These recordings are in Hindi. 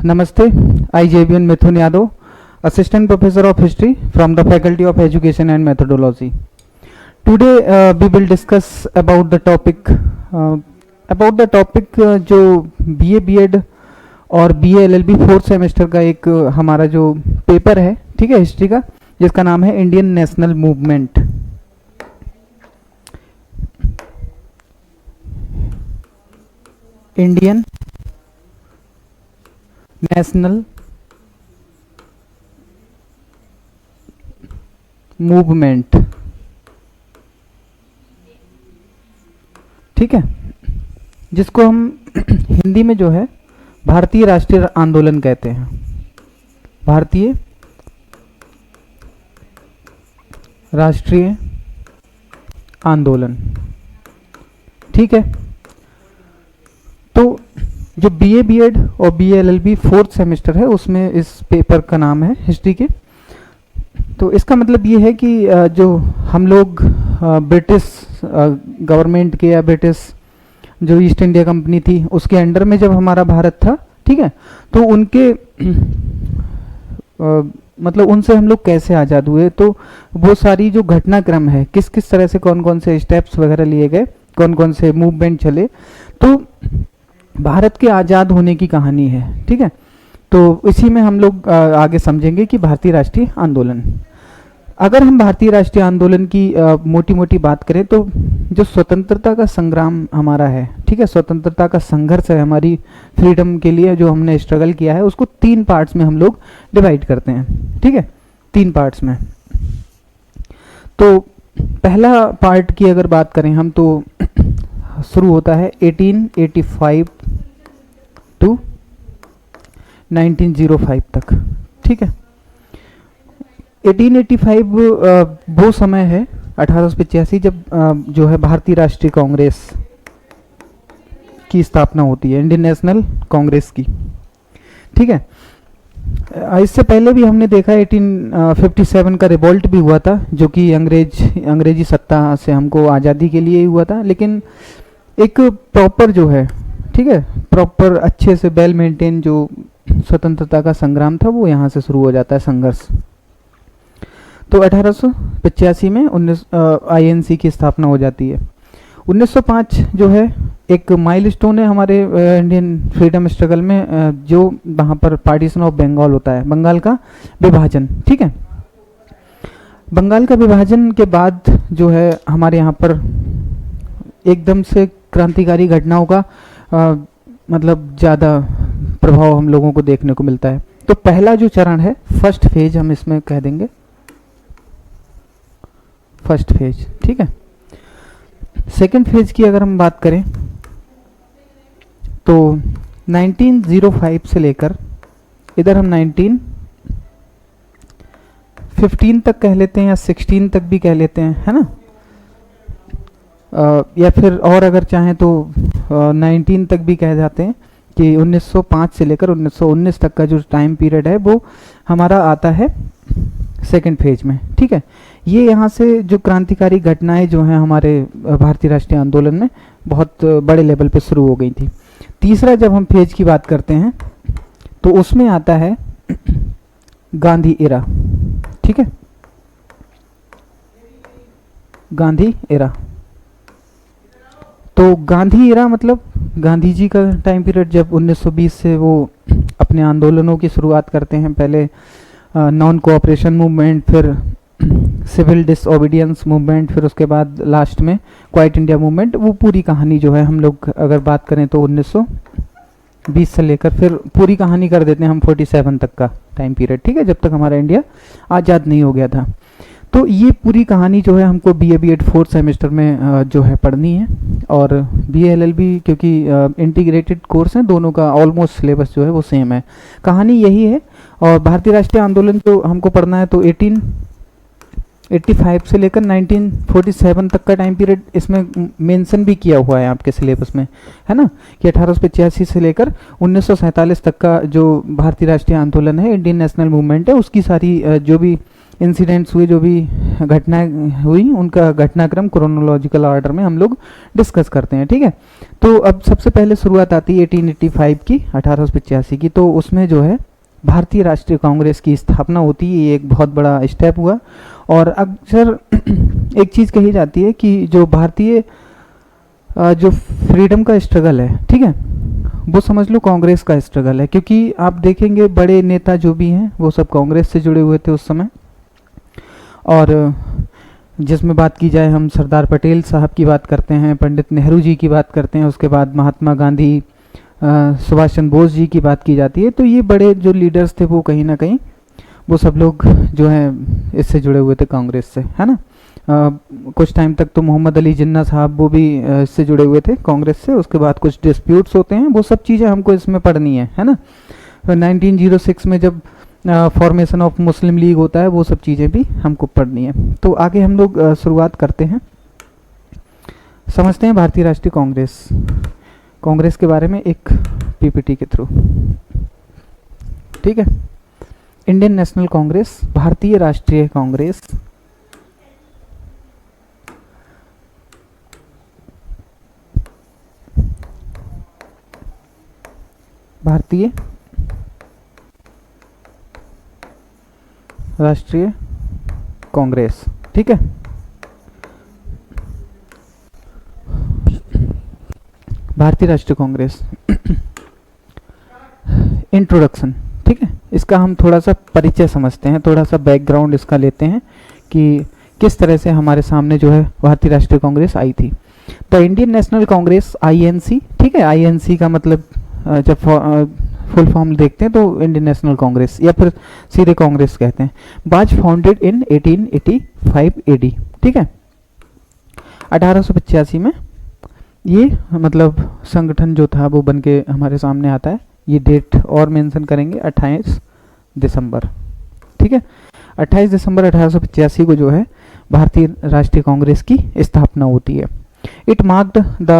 Namaste, I JBN Mithun Yadav, Assistant Professor of History from the Faculty of Education and Methodology. Today we will discuss about the topic जो BA BEd और BA LLB फोर्थ सेमेस्टर का एक हमारा जो पेपर है, ठीक है, हिस्ट्री का, जिसका नाम है Indian national movement. Indian national movement, ठीक है, जिसको हम हिंदी में जो है भारतीय राष्ट्रीय आंदोलन कहते हैं। भारतीय राष्ट्रीय आंदोलन, ठीक है। तो जो BA BEd और BA LLB फोर्थ सेमेस्टर है उसमें इस पेपर का नाम है हिस्ट्री के। तो इसका मतलब ये है कि जो हम लोग ब्रिटिश गवर्नमेंट के या ब्रिटिश जो ईस्ट इंडिया कंपनी थी उसके अंडर में जब हमारा भारत था, ठीक है, तो उनके मतलब उनसे हम लोग कैसे आज़ाद हुए, तो वो सारी जो घटनाक्रम है, किस किस तरह से कौन कौन से स्टेप्स वगैरह लिए गए, कौन कौन से मूवमेंट चले, तो भारत के आज़ाद होने की कहानी है, ठीक है। तो इसी में हम लोग आगे समझेंगे कि भारतीय राष्ट्रीय आंदोलन। अगर हम भारतीय राष्ट्रीय आंदोलन की मोटी मोटी बात करें तो जो स्वतंत्रता का संग्राम हमारा है, ठीक है, स्वतंत्रता का संघर्ष है, हमारी फ्रीडम के लिए जो हमने स्ट्रगल किया है, उसको 3 पार्ट्स में हम लोग डिवाइड करते हैं, ठीक है, 3 पार्ट्स में। तो पहला पार्ट की अगर बात करें हम तो शुरू होता है 1885 टू 1905 तक, ठीक है। 1885 वो समय है 1885 जब जो है भारतीय राष्ट्रीय कांग्रेस की स्थापना होती है, इंडियन नेशनल कांग्रेस की, ठीक है। इससे पहले भी हमने देखा 1857 का रिवोल्ट भी हुआ था, जो कि अंग्रेजी सत्ता से हमको आज़ादी के लिए ही हुआ था, लेकिन एक प्रॉपर जो है, ठीक है, प्रॉपर अच्छे से वेल मेंटेन जो स्वतंत्रता का संग्राम था वो यहाँ से शुरू हो जाता है, संघर्ष। तो 1885 में INC की स्थापना हो जाती है। 1905 जो है एक माइलस्टोन है हमारे इंडियन फ्रीडम स्ट्रगल में, जो वहाँ पर पार्टीशन ऑफ बंगाल होता है, बंगाल का विभाजन, ठीक है। बंगाल का विभाजन के बाद जो है हमारे यहाँ पर एकदम से क्रांतिकारी घटनाओं का मतलब ज़्यादा प्रभाव हम लोगों को देखने को मिलता है। तो पहला जो चरण है, फर्स्ट फेज हम इसमें कह देंगे, फर्स्ट फेज, ठीक है। सेकेंड फेज की अगर हम बात करें तो 1905 से लेकर इधर हम 1915 तक कह लेते हैं या 16 तक भी कह लेते हैं, है ना, या फिर और अगर चाहें तो 19 तक भी कह जाते हैं कि 1905 से लेकर 1919 तक का जो टाइम पीरियड है वो हमारा आता है सेकेंड फेज में, ठीक है। ये यहाँ से जो क्रांतिकारी घटनाएं जो हैं हमारे भारतीय राष्ट्रीय आंदोलन में बहुत बड़े लेवल पे शुरू हो गई थी। तीसरा जब हम फेज की बात करते हैं तो उसमें आता है गांधी एरा, ठीक है, गांधी एरा। तो गांधी एरा मतलब गांधी जी का टाइम पीरियड, जब 1920 से वो अपने आंदोलनों की शुरुआत करते हैं, पहले नॉन कोऑपरेशन मूवमेंट, फिर सिविल डिसओबीडियंस मूवमेंट, फिर उसके बाद लास्ट में क्वाइट इंडिया मूवमेंट। वो पूरी कहानी जो है हम लोग अगर बात करें तो 1920 से लेकर फिर पूरी कहानी कर देते हैं हम 47 तक का टाइम पीरियड, ठीक है, जब तक हमारा इंडिया आज़ाद नहीं हो गया था। तो ये पूरी कहानी जो है हमको BA BEd फोर्थ सेमेस्टर में जो है पढ़नी है, और BA LLB क्योंकि इंटीग्रेटेड कोर्स है, दोनों का ऑलमोस्ट सिलेबस जो है वो सेम है, कहानी यही है। और भारतीय राष्ट्रीय आंदोलन जो हमको पढ़ना है तो 1885 से लेकर 1947 तक का टाइम पीरियड इसमें मेंशन भी किया हुआ है आपके सिलेबस में, है ना, कि 1885 से लेकर 1947 तक का जो भारतीय राष्ट्रीय आंदोलन है, इंडियन नेशनल मूवमेंट है, उसकी सारी जो भी इंसिडेंट्स हुए, जो भी घटनाएं हुई, उनका घटनाक्रम क्रोनोलॉजिकल ऑर्डर में हम लोग डिस्कस करते हैं, ठीक है। तो अब सबसे पहले शुरुआत आती है 1885 की, 1885 की। तो उसमें जो है भारतीय राष्ट्रीय कांग्रेस की स्थापना होती है। ये एक बहुत बड़ा स्टेप हुआ। और अक्सर एक चीज़ कही जाती है कि जो भारतीय जो फ्रीडम का स्ट्रगल है, ठीक है, वो समझ लो कांग्रेस का स्ट्रगल है, क्योंकि आप देखेंगे बड़े नेता जो भी हैं वो सब कांग्रेस से जुड़े हुए थे उस समय। और जिसमें बात की जाए, हम सरदार पटेल साहब की बात करते हैं, पंडित नेहरू जी की बात करते हैं, उसके बाद महात्मा गांधी, सुभाष चंद्र बोस जी की बात की जाती है। तो ये बड़े जो लीडर्स थे वो कहीं ना कहीं वो सब लोग जो हैं इससे जुड़े हुए थे कांग्रेस से, है ना। कुछ टाइम तक तो मोहम्मद अली जिन्ना साहब वो भी इससे जुड़े हुए थे कांग्रेस से। उसके बाद कुछ डिस्प्यूट्स होते हैं, वो सब चीज़ें हमको इसमें पढ़नी है ना। 1906 में जब फॉर्मेशन ऑफ मुस्लिम लीग होता है, वो सब चीज़ें भी हमको पढ़नी है। तो आगे हम लोग शुरुआत करते हैं, समझते हैं भारतीय राष्ट्रीय कांग्रेस के बारे में एक पीपीटी के थ्रू, ठीक है। इंडियन नेशनल कांग्रेस, भारतीय राष्ट्रीय कांग्रेस, भारतीय राष्ट्रीय कांग्रेस, ठीक है। भारतीय राष्ट्रीय कांग्रेस इंट्रोडक्शन, ठीक है। इसका हम थोड़ा सा परिचय समझते हैं, थोड़ा सा बैकग्राउंड इसका लेते हैं कि किस तरह से हमारे सामने जो है भारतीय राष्ट्रीय कांग्रेस आई थी। The Indian National Congress, INC, ठीक है। आईएनसी का मतलब जब फुल फॉर्म देखते हैं तो इंडियन नेशनल कांग्रेस या फिर सीधे कांग्रेस कहते हैं। वाज फाउंडेड इन 1885 एडी, ठीक है। 1885 में ये मतलब संगठन जो था वो बन के हमारे सामने आता है। ये डेट और मेंशन करेंगे, 28 दिसंबर, ठीक है। 28 दिसंबर 1885 को जो है भारतीय राष्ट्रीय कांग्रेस की स्थापना होती है। It marked the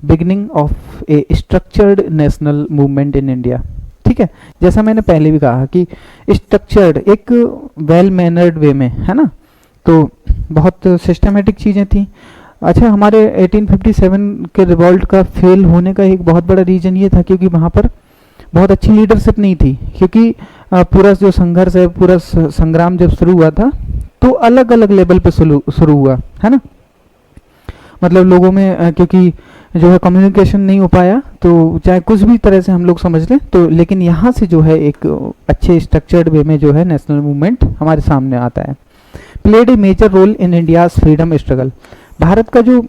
beginning of A structured national movement in India, ठीक है। जैसा मैंने पहले भी कहा कि स्ट्रक्चर्ड एक वेल मैनर्ड वे में, है ना। तो बहुत सिस्टमेटिक चीज़ें थी। अच्छा, हमारे 1857 के रिवॉल्ट का फेल होने का एक बहुत बड़ा रीज़न ये था क्योंकि वहाँ पर बहुत अच्छी लीडरशिप नहीं थी। क्योंकि पूरा जो संघर्ष है, पूरा संग्राम जब शुरू हुआ था तो अलग अलग लेवल पे शुरू हुआ, है ना। मतलब लोगों में क्योंकि जो है कम्युनिकेशन नहीं हो पाया, तो चाहे कुछ भी तरह से हम लोग समझ लें तो, लेकिन यहाँ से जो है एक अच्छे स्ट्रक्चर्ड वे में जो है नेशनल मूवमेंट हमारे सामने आता है। Played a major role in India's freedom struggle, Bharat का जो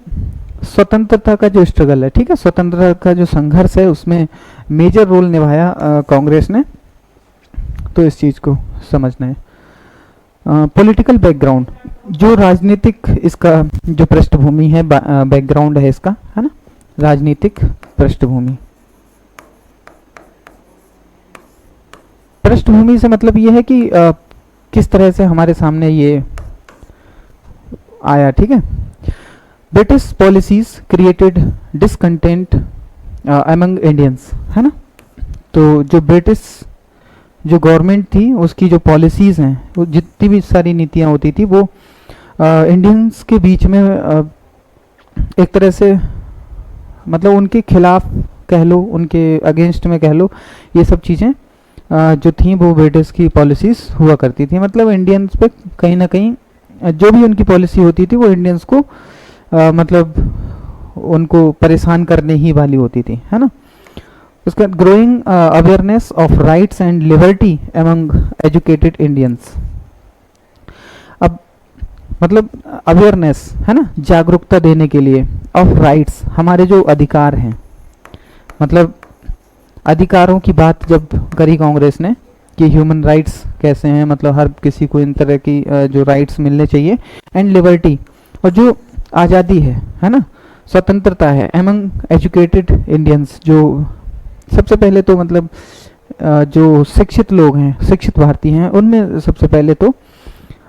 स्वतंत्रता का जो स्ट्रगल है, ठीक है, स्वतंत्रता का जो संघर्ष है उसमें मेजर रोल निभाया कांग्रेस ने। तो इस चीज़ को समझना है। पॉलिटिकल बैकग्राउंड, जो राजनीतिक इसका जो पृष्ठभूमि है, बैकग्राउंड है इसका, है ना, राजनीतिक पृष्ठभूमि। पृष्ठभूमि से मतलब ये है कि किस तरह से हमारे सामने ये आया, ठीक है। British policies created discontent among Indians, है ना। तो जो ब्रिटिश जो गवर्नमेंट थी उसकी जो पॉलिसीज़ हैं, वो जितनी भी सारी नीतियाँ होती थी वो इंडियंस के बीच में एक तरह से मतलब उनके खिलाफ कह लो, उनके अगेंस्ट में कह लो, ये सब चीज़ें जो थी वो ब्रिटिश की पॉलिसीज़ हुआ करती थी। मतलब इंडियंस पे कहीं ना कहीं जो भी उनकी पॉलिसी होती थी वो इंडियंस को मतलब उनको परेशान करने ही वाली होती थी, है ना। उसके बाद growing awareness of rights and liberty among educated Indians. अब मतलब अवेयरनेस, है ना, जागरूकता देने के लिए, ऑफ राइट्स, हमारे जो अधिकार हैं, मतलब अधिकारों की बात जब करी कांग्रेस ने कि ह्यूमन राइट्स कैसे हैं, मतलब हर किसी को इन तरह की जो राइट्स मिलने चाहिए, एंड लिबर्टी, और जो आज़ादी है ना, स्वतंत्रता है, एमंग एजुकेटेड इंडियंस, जो सबसे पहले तो मतलब जो शिक्षित लोग हैं, शिक्षित भारतीय हैं, उनमें सबसे पहले तो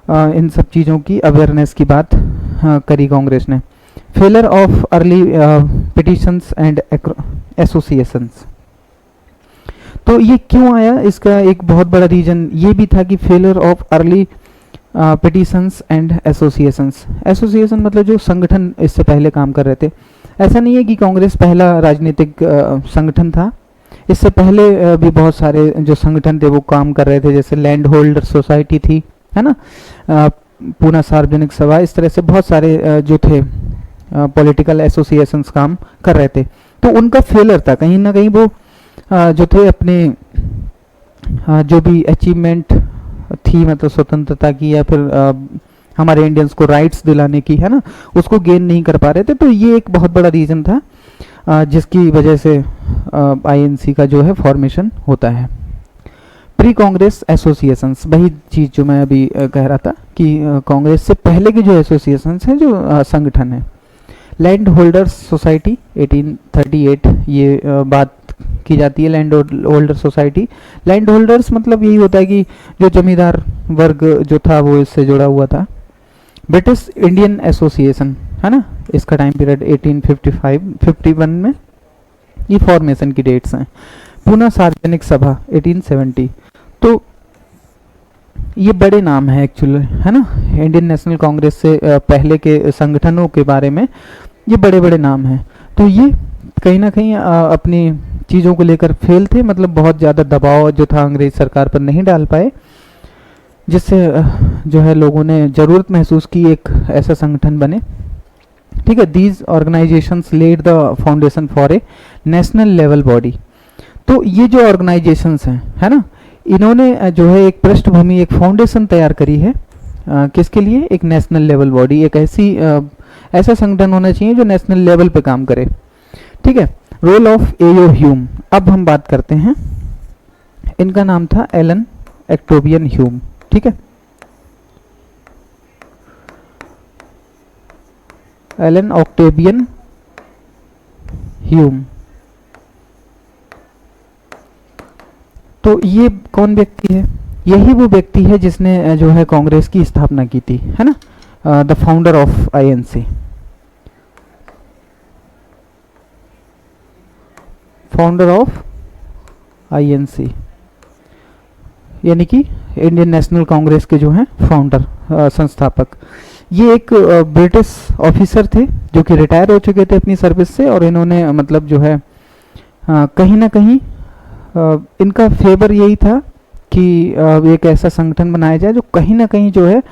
इन सब चीज़ों की अवेयरनेस की बात करी कांग्रेस ने। Failure of early petitions and associations, तो ये क्यों आया, इसका एक बहुत बड़ा रीज़न ये भी था कि failure of early petitions and associations. Association मतलब जो संगठन इससे पहले काम कर रहे थे। ऐसा नहीं है कि कांग्रेस पहला राजनीतिक संगठन था, इससे पहले भी बहुत सारे जो संगठन थे वो काम कर रहे थे, जैसे लैंड होल्डर सोसाइटी थी, है ना, पूना सार्वजनिक सभा, इस तरह से बहुत सारे जो थे पॉलिटिकल एसोसिएशंस काम कर रहे थे। तो उनका फेलर था कहीं ना कहीं, वो जो थे अपने जो भी अचीवमेंट थी, मतलब स्वतंत्रता की या फिर हमारे इंडियंस को राइट्स दिलाने की, है ना, उसको गेन नहीं कर पा रहे थे। तो ये एक बहुत बड़ा रीज़न था जिसकी वजह से आईएनसी का जो है फॉर्मेशन होता है। प्री कांग्रेस एसोसिएशंस, वही चीज़ जो मैं अभी कह रहा था कि कांग्रेस से पहले की जो एसोसिएशंस हैं, जो संगठन है। लैंड होल्डर्स सोसाइटी 1838, ये बात की जाती है land holder society. Land holders मतलब यही होता है कि जो जमींदार वर्ग जो था वो इससे जुड़ा हुआ था। ब्रिटिश इंडियन एसोसिएशन, है ना, इसका टाइम पीरियड 1855-51 में, ये फॉर्मेशन की डेट्स हैं। पूना सार्वजनिक सभा 1870। तो ये बड़े नाम है एक्चुअली, है ना, इंडियन नेशनल कांग्रेस से पहले के संगठनों के बारे में ये बड़े बड़े नाम हैं। तो ये कहीं ना कहीं अपनी चीज़ों को लेकर फेल थे, मतलब बहुत ज़्यादा दबाव जो था अंग्रेज सरकार पर नहीं डाल पाए, जिससे जो है लोगों ने ज़रूरत महसूस की एक ऐसा संगठन बने। ठीक है, these organisations led the foundation for a national level body. तो ये जो ऑर्गेनाइजेशंस हैं, है ना, इन्होंने जो है एक पृष्ठभूमि, एक फाउंडेशन तैयार करी है किसके लिए, एक नेशनल लेवल बॉडी, एक ऐसा संगठन होना चाहिए जो नेशनल लेवल पे काम करे। ठीक है, रोल ऑफ एओ ह्यूम। अब हम बात करते हैं, इनका नाम था एलन एक्टोबियन ह्यूम। ठीक है, एलन ऑक्टेवियन ह्यूम। तो ये कौन व्यक्ति है, यही वो व्यक्ति है जिसने जो है कांग्रेस की स्थापना की थी, है ना, the founder of INC, founder of INC, यानी कि इंडियन नेशनल कांग्रेस के जो हैं फाउंडर, संस्थापक। ये एक ब्रिटिश ऑफिसर थे जो कि रिटायर हो चुके थे अपनी सर्विस से, और इन्होंने मतलब जो है कहीं ना कहीं इनका फेवर यही था कि एक ऐसा संगठन बनाया जाए जो कहीं ना कहीं जो है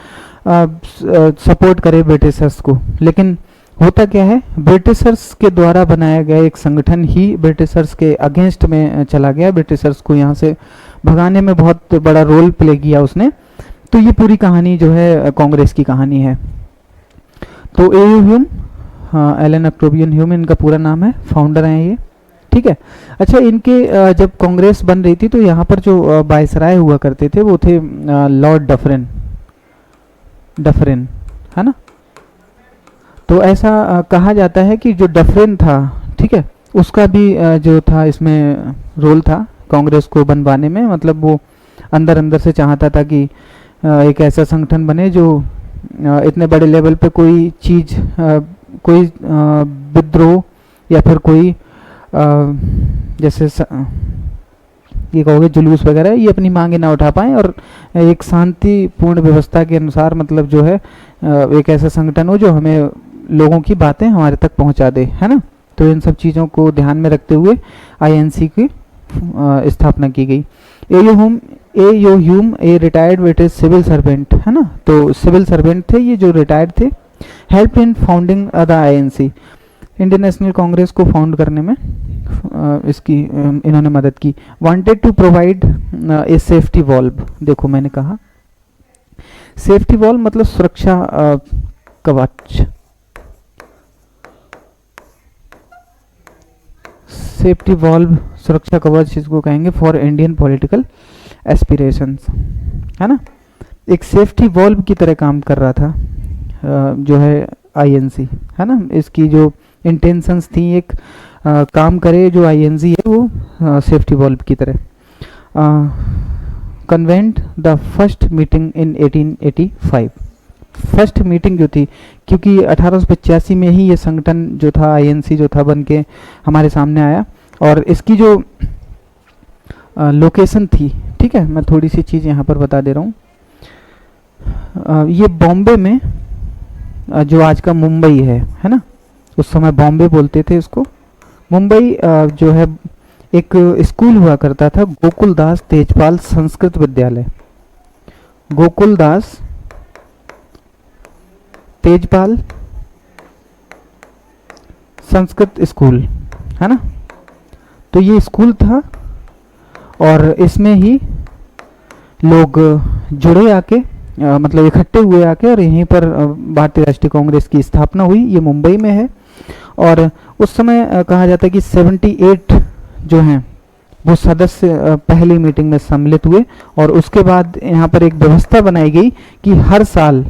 सपोर्ट करे ब्रिटिशर्स को। लेकिन होता क्या है, ब्रिटिशर्स के द्वारा बनाया गया एक संगठन ही ब्रिटिशर्स के अगेंस्ट में चला गया, ब्रिटिशर्स को यहाँ से भगाने में बहुत बड़ा रोल प्ले किया उसने। तो ये पूरी कहानी जो है कांग्रेस की कहानी है। तो एओ ह्यूम, एलन ऑक्टेवियन ह्यूम इनका पूरा नाम है, फाउंडर हैं ये। ठीक है, अच्छा, इनके जब कांग्रेस बन रही थी तो यहाँ पर जो वायसराय हुआ करते थे वो थे लॉर्ड डफरिन, है ना। तो ऐसा कहा जाता है कि जो डफरिन था, ठीक है, उसका भी जो था इसमें रोल था कांग्रेस को बनवाने में। मतलब वो अंदर अंदर से चाहता था कि एक ऐसा संगठन बने जो इतने बड़े लेवल पे कोई चीज़, कोई विद्रोह या फिर कोई जैसे ये कहोगे जुलूस वगैरह, ये अपनी मांगे ना उठा पाएँ, और एक शांतिपूर्ण व्यवस्था के अनुसार मतलब जो है एक ऐसा संगठन हो जो हमें लोगों की बातें हमारे तक पहुंचा दे, है ना। तो इन सब चीज़ों को ध्यान में रखते हुए आईएनसी की स्थापना की गई। A O Hume a retired British civil servant, है ना, तो सिविल सर्वेंट थे ये जो रिटायर्ड थे। Help in founding the INC, Indian National Congress को फाउंड करने में इसकी इन्होंने मदद की। Wanted to provide a safety valve, देखो मैंने कहा सेफ्टी वॉल्व मतलब सुरक्षा कवच, सेफ्टी वॉल्व सुरक्षा कवच इसको कहेंगे, फॉर इंडियन पॉलिटिकल एस्पिरेशंस, है ना। एक सेफ्टी वॉल्व की तरह काम कर रहा था जो है आईएनसी, है ना। इसकी जो इंटेंशंस थी एक काम करे जो आईएनसी है वो सेफ्टी वॉल्व की तरह। Convent the first meeting in 1885, first meeting जो थी, क्योंकि 1885 में ही ये संगठन जो था आईएनसी जो था बन के हमारे सामने आया, और इसकी जो लोकेशन थी, ठीक है, मैं थोड़ी सी चीज़ यहाँ पर बता दे रहा हूँ। ये बॉम्बे में जो आज का मुंबई है ना, उस समय बॉम्बे बोलते थे इसको। मुंबई जो है एक स्कूल हुआ करता था, गोकुलदास तेजपाल संस्कृत विद्यालय। गोकुलदास तेजपाल संस्कृत स्कूल है ना। तो ये स्कूल था और इसमें ही लोग जुड़े आके, मतलब इकट्ठे हुए आके, और यहीं पर भारतीय राष्ट्रीय कांग्रेस की स्थापना हुई। ये मुंबई में है। और उस समय कहा जाता है कि 78 जो हैं वो सदस्य पहली मीटिंग में सम्मिलित हुए। और उसके बाद यहाँ पर एक व्यवस्था बनाई गई कि हर साल,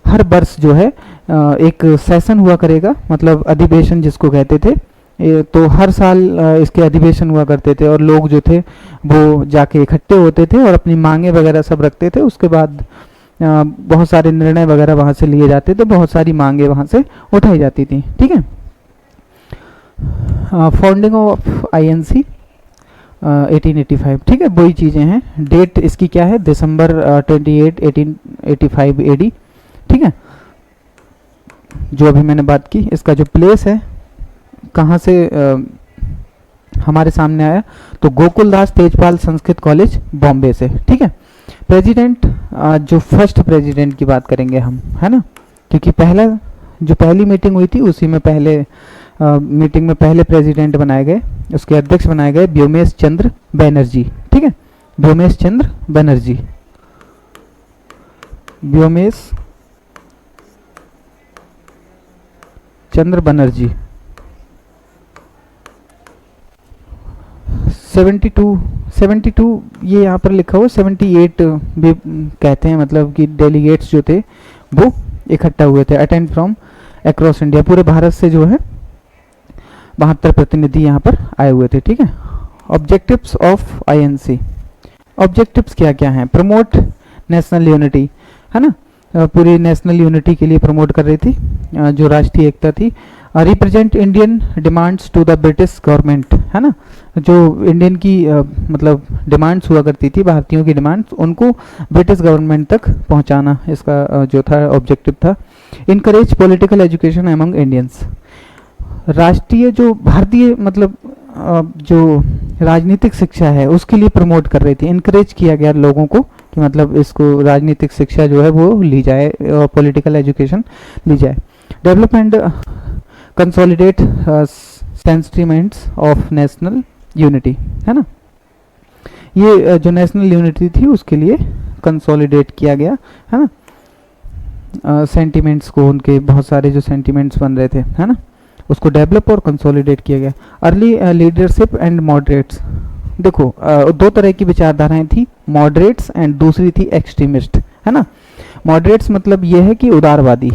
हर वर्ष जो है एक सेशन हुआ करेगा, मतलब अधिवेशन जिसको कहते थे। तो हर साल इसके अधिवेशन हुआ करते थे और लोग जो थे वो जाके इकट्ठे होते थे और अपनी मांगे वगैरह सब रखते थे। उसके बाद बहुत सारे निर्णय वगैरह वहाँ से लिए जाते थे, बहुत सारी मांगे वहाँ से उठाई जाती थी। ठीक है। फाउंडिंग ऑफ आईएनसी 1885, ठीक है, वही चीज़ें हैं। डेट इसकी क्या है, दिसंबर 28 1885 AD। ठीक है, जो अभी मैंने बात की। इसका जो प्लेस है, कहाँ से हमारे सामने आया, तो गोकुलदास तेजपाल संस्कृत कॉलेज बॉम्बे से। ठीक है। प्रेसिडेंट, जो फर्स्ट प्रेसिडेंट की बात करेंगे हम, है ना, क्योंकि पहली मीटिंग हुई थी उसी में मीटिंग में पहले प्रेसिडेंट बनाए गए, उसके अध्यक्ष बनाए गए व्योमेश चंद्र बनर्जी। ठीक है, व्योमेश चंद्र बनर्जी, व्योमेश चंद्र बनर्जी। 72 ये यहाँ पर लिखा हुआ, 78 भी कहते हैं, मतलब कि डेलीगेट्स जो थे वो इकट्ठा हुए थे, अटेंड फ्रॉम अक्रॉस इंडिया, पूरे भारत से जो है 72 प्रतिनिधि यहाँ पर आए हुए थे। ठीक है। ऑब्जेक्टिव्स ऑफ आईएनसी, ऑब्जेक्टिव्स क्या क्या हैं, प्रमोट नेशनल यूनिटी, है ना, पूरी नेशनल यूनिटी के लिए प्रमोट कर रही थी, जो राष्ट्रीय एकता थी। Represent Indian demands to the British government, है ना, जो इंडियन की मतलब डिमांड्स हुआ करती थी, भारतीयों की डिमांड्स, उनको ब्रिटिश गवर्नमेंट तक पहुंचाना इसका जो था ऑब्जेक्टिव था। Encourage political education among Indians, राष्ट्रीय जो भारतीय मतलब जो राजनीतिक शिक्षा है उसके लिए प्रमोट कर रही थी। इनकरेज किया गया लोगों को कि मतलब इसको राजनीतिक शिक्षा जो है वो ली जाए और पॉलिटिकल एजुकेशन ली जाए। Development consolidate sentiments of national unity, है ना, ये जो नेशनल यूनिटी थी उसके लिए कंसोलिडेट किया गया, है ना, सेंटिमेंट्स को, उनके बहुत सारे जो सेंटिमेंट्स बन रहे थे, है ना, उसको डेवलप और कंसोलिडेट किया गया। अर्ली लीडरशिप एंड मॉडरेट्स, देखो दो तरह की विचारधाराएं थी, मॉडरेट्स एंड दूसरी थी एक्सट्रीमिस्ट, है ना। मॉडरेट्स मतलब ये है कि उदारवादी,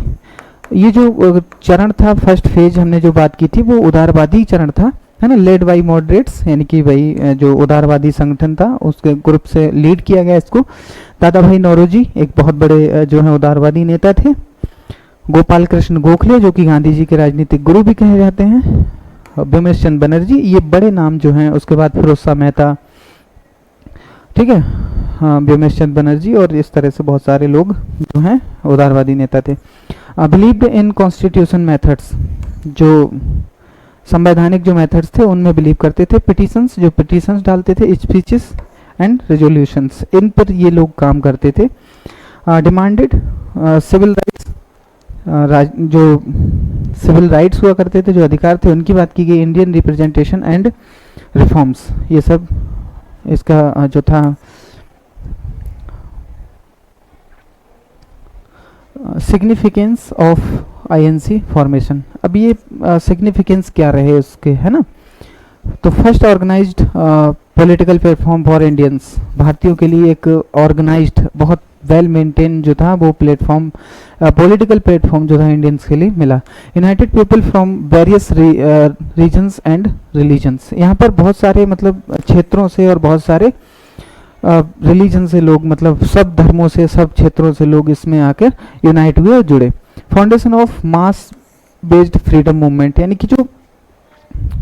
ये जो चरण था, फर्स्ट फेज हमने जो बात की थी वो उदारवादी चरण था, है ना, लेड बाई मॉडरेट्स, यानी कि भाई जो उदारवादी संगठन था उसके ग्रुप से लीड किया गया इसको। दादा भाई नौरोजी एक बहुत बड़े जो है उदारवादी नेता थे। गोपाल कृष्ण गोखले जो कि गांधी जी के राजनीतिक गुरु भी कहे जाते हैं। व्योमेश चंद्र बनर्जी, ये बड़े नाम जो हैं। उसके बाद फिरोज मेहता, ठीक है, हाँ, व्योमेश चंद्र बनर्जी, और इस तरह से बहुत सारे लोग जो हैं उदारवादी नेता थे। बिलीव्ड इन कॉन्स्टिट्यूशन मेथड्स, जो संवैधानिक जो मेथड्स थे उनमें बिलीव करते थे। पिटिशंस, जो पिटिशंस डालते थे, स्पीचेस एंड रेजोल्यूशंस, इन पर ये लोग काम करते थे। डिमांडेड सिविल राइट्स, जो सिविल राइट्स हुआ करते थे, जो अधिकार थे, उनकी बात की गई। इंडियन रिप्रेजेंटेशन एंड रिफॉर्म्स, ये सब इसका जो था। सिग्निफिकेंस ऑफ आईएनसी फॉर्मेशन, अब ये सिग्निफिकेंस क्या रहे उसके, है ना। तो first organised political platform for Indians, भारतीयों के लिए एक ऑर्गेनाइज्ड बहुत वेल मेंटेन जो था वो प्लेटफॉर्म, पॉलिटिकल प्लेटफॉर्म जो था इंडियंस के लिए मिला। United people from various regions and religions, यहाँ पर बहुत सारे मतलब क्षेत्रों से और बहुत सारे रिलीजन से लोग, मतलब सब धर्मों से, सब क्षेत्रों से लोग इसमें आकर यूनाइट हुए और जुड़े। Foundation of mass based freedom movement, यानी कि जो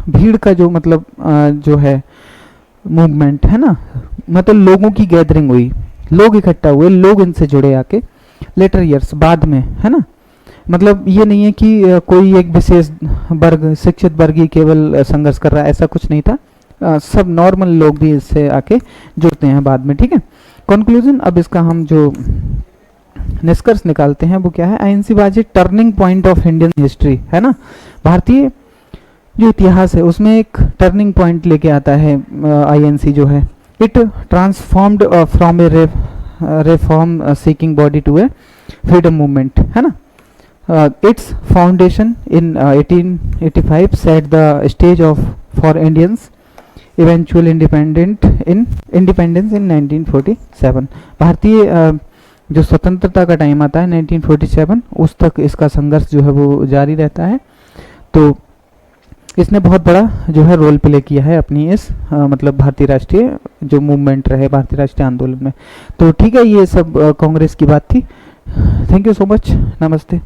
भीड़ का जो मतलब जो है मूवमेंट है ना, मतलब लोगों की गैदरिंग हुई, लोग इकट्ठा हुए, लोग इनसे जुड़े आके, लेटर ईयर्स, बाद में, है ना। मतलब ये नहीं है कि कोई एक विशेष वर्ग, शिक्षित वर्ग ही केवल संघर्ष कर रहा है, ऐसा कुछ नहीं था। सब नॉर्मल लोग भी इससे आके जुड़ते हैं बाद में, ठीक है। कंक्लूजन, अब इसका हम जो निष्कर्ष निकालते हैं वो क्या है, INC was a turning point of Indian history, है ना। भारतीय जो इतिहास है उसमें एक टर्निंग पॉइंट लेके आता है आईएनसी जो है। It transformed from a reform seeking body to a freedom movement, है ना। Its foundation in 1885 set the stage of for Indians eventual independence in 1947। भारतीय जो स्वतंत्रता का टाइम आता है 1947, उस तक इसका संघर्ष जो है वो जारी रहता है। तो इसने बहुत बड़ा जो है रोल प्ले किया है अपनी इस मतलब भारतीय राष्ट्रीय जो मूवमेंट रहे, भारतीय राष्ट्रीय आंदोलन में। तो ठीक है, ये सब कांग्रेस की बात थी। थैंक यू सो मच, नमस्ते।